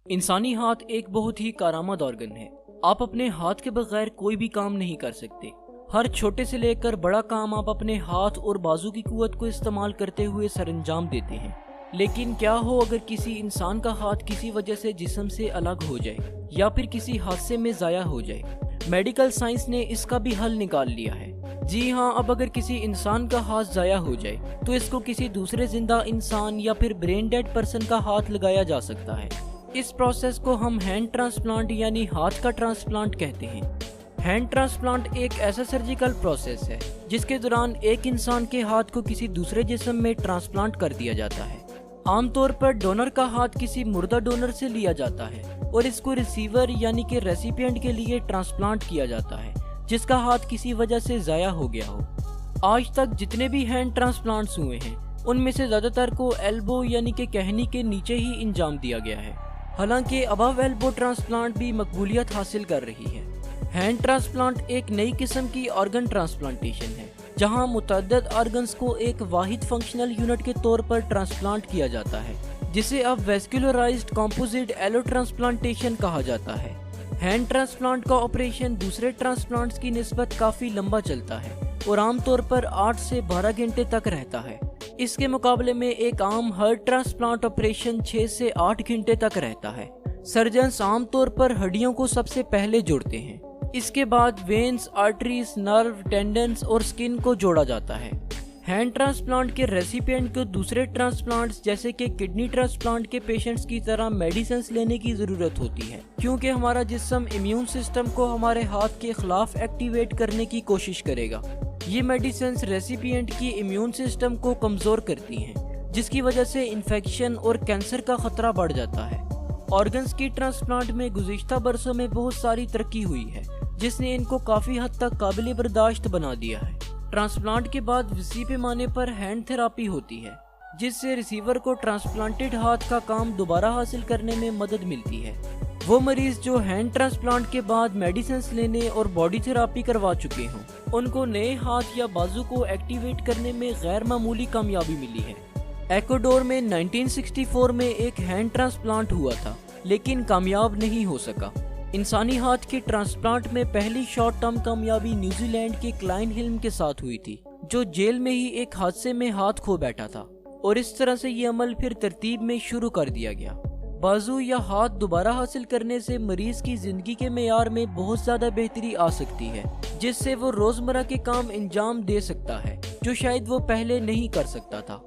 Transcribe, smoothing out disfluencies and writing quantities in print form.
इंसानी हाथ एक बहुत ही कारआमद ऑर्गन है। आप अपने हाथ के बगैर कोई भी काम नहीं कर सकते। हर छोटे से लेकर बड़ा काम आप अपने हाथ और बाजू की कुव्वत को इस्तेमाल करते हुए सरंजाम देते हैं। लेकिन क्या हो अगर किसी इंसान का हाथ किसी वजह से जिस्म से अलग हो जाए या फिर किसी हादसे में ज़ाया हो जाए। मेडिकल साइंस ने इसका भी हल निकाल लिया है। जी हाँ, अब अगर किसी इंसान का हाथ ज़ाया हो जाए तो इसको किसी दूसरे जिंदा इंसान या फिर ब्रेन डेड पर्सन का हाथ लगाया जा सकता है। इस प्रोसेस को हम हैंड ट्रांसप्लांट यानी हाथ का ट्रांसप्लांट कहते हैं। हैंड ट्रांसप्लांट एक ऐसा सर्जिकल प्रोसेस है जिसके दौरान एक इंसान के हाथ को किसी दूसरे जिस्म में ट्रांसप्लांट कर दिया जाता है। आमतौर पर डोनर का हाथ किसी मुर्दा डोनर से लिया जाता है और इसको रिसीवर यानी कि रेसिपिएंट के लिए ट्रांसप्लांट किया जाता है जिसका हाथ किसी वजह से ज़ाया हो गया हो। आज तक जितने भी हैंड ट्रांसप्लांट्स हुए हैं उनमें से ज़्यादातर को एल्बो यानी कि कहनी के नीचे ही इंजाम दिया गया है। हालांकि अबव एल्बो ट्रांसप्लांट भी मकबूलियत हासिल कर रही है। हैंड ट्रांसप्लांट एक नई किस्म की ऑर्गन ट्रांसप्लांटेशन है जहां मुतअद्दिद ऑर्गन्स को एक वाहिद फंक्शनल यूनिट के तौर पर ट्रांसप्लांट किया जाता है, जिसे अब वेस्कुलराइज्ड कंपोजिट एलो ट्रांसप्लांटेशन कहा जाता है। हैंड ट्रांसप्लांट का ऑपरेशन दूसरे ट्रांसप्लांट्स की निस्बत काफ़ी लंबा चलता है और आमतौर पर 8 से 12 घंटे तक रहता है। इसके मुकाबले में एक आम हार्ट ट्रांसप्लांट ऑपरेशन 6 से 8 घंटे तक रहता है। सर्जन्स आमतौर पर हड्डियों को सबसे पहले जोड़ते हैं। इसके बाद वेन्स, आर्टरीज, नर्व, टेंडन्स और स्किन को जोड़ा जाता है। हैंड ट्रांसप्लांट के रेसिपिएंट को दूसरे ट्रांसप्लांट्स जैसे कि किडनी ट्रांसप्लांट के पेशेंट्स की तरह मेडिसिन लेने की ज़रूरत होती है, क्योंकि हमारा जिस्म इम्यून सिस्टम को हमारे हाथ के खिलाफ एक्टिवेट करने की कोशिश करेगा। ये मेडिसिन रेसिपिएंट की इम्यून सिस्टम को कमज़ोर करती हैं, जिसकी वजह से इन्फेक्शन और कैंसर का खतरा बढ़ जाता है। ऑर्गन्स की ट्रांसप्लांट में गुज़िश्ता बरसों में बहुत सारी तरक्की हुई है जिसने इनको काफ़ी हद तक काबिल बर्दाश्त बना दिया है। ट्रांसप्लांट के बाद वसी पैमाने पर हैंड थेरापी होती है जिससे रिसीवर को ट्रांसप्लांटेड हाथ का काम दोबारा हासिल करने में मदद मिलती है। वो मरीज जो हैंड ट्रांसप्लांट के बाद मेडिसिन लेने और बॉडी थेरापी करवा चुके हों उनको नए हाथ या बाजू को एक्टिवेट करने में गैर मामूली कामयाबी मिली है। एक्वाडोर में 1964 में एक हैंड ट्रांसप्लांट हुआ था लेकिन कामयाब नहीं हो सका। इंसानी हाथ के ट्रांसप्लांट में पहली शॉर्ट टर्म कामयाबी न्यूजीलैंड के क्लाइन हिल्म के साथ हुई थी, जो जेल में ही एक हादसे में हाथ खो बैठा था और इस तरह से ये अमल फिर तरतीब में शुरू कर दिया गया। बाजू या हाथ दोबारा हासिल करने से मरीज की जिंदगी के मेयार में बहुत ज्यादा बेहतरी आ सकती है, जिससे वो रोजमर्रा के काम अंजाम दे सकता है जो शायद वो पहले नहीं कर सकता था।